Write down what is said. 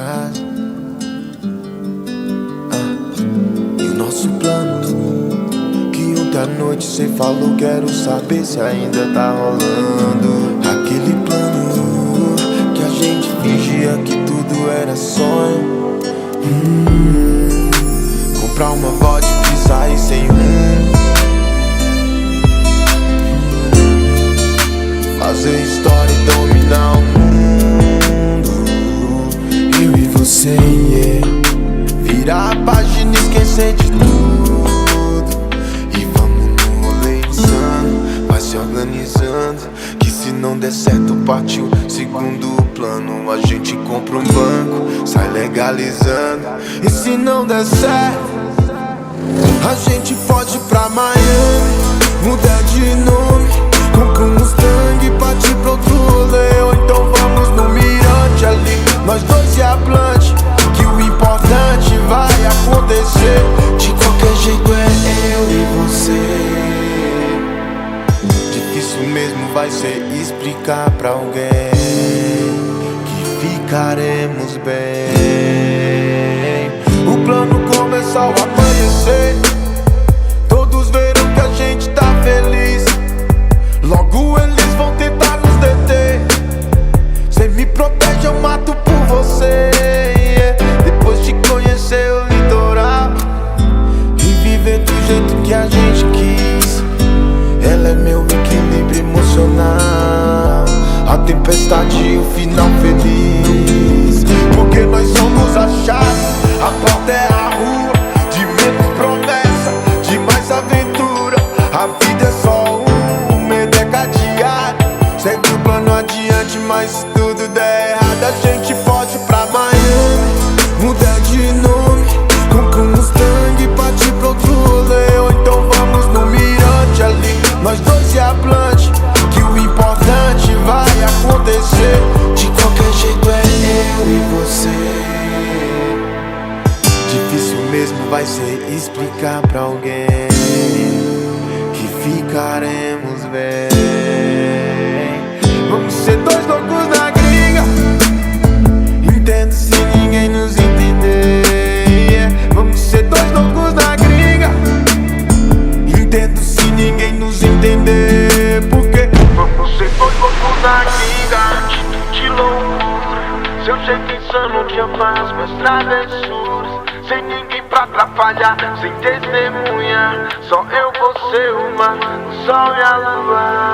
casa. E o nosso plano, que ontem à noite cê falou, quero saber se ainda tá rolando. Aquele plano que a gente fingia que tudo era sonho. Comprar uma vodka e sair sem rumo. Fazer história e dominar o mundo. Eu e você, yeah. Virar a página e esquecer de tudo. E vamos no rolê insano, vai se organizando, que se não der certo partiu segundo plano. A gente compra um banco, sai legalizando. E se não der certo, a gente pode ir pra Miami, mudar de nome, compra um Mustang e partir pra outro rolê. Ou então vamos no mirante ali, nós dois e a Blanche, que o importante vai acontecer. De qualquer jeito é eu e você. Difícil mesmo vai ser explicar pra alguém que ficaremos bem. O plano começou a amanhecer, todos verão que a gente tá feliz. Logo eles vão tentar nos deter. Cê me protege, eu mato por você, yeah. Depois de conhecer o litoral e viver do jeito que a gente quis, ela é meu equilíbrio emocional, a tempestade e o final feliz. Porque nós somos a chave, a porta é a rua. De menos promessa, de mais aventura. A vida é só um medo é cadeado. Segue o plano adiante, mas se tudo der errado, a gente pode ir pra Miami, mudar de nome, compra um Mustang e partir pra outro rolê. Ou então vamos no mirante ali, nós dois e a Blanche, que o importante vai acontecer. De qualquer jeito é eu e você. Difícil mesmo vai ser explicar pra alguém que ficaremos bem. Vamos ser dois loucos na gringa, entendo se ninguém nos entender, yeah. Vamos ser dois loucos na gringa, entendo se ninguém nos entender. Porque vamos ser dois loucos na gringa, atitude loucura. Seu jeito insano de amar as minhas travessuras, sem ninguém pra atrapalhar, sem testemunha. Só eu, você, o mar, o sol e a lua.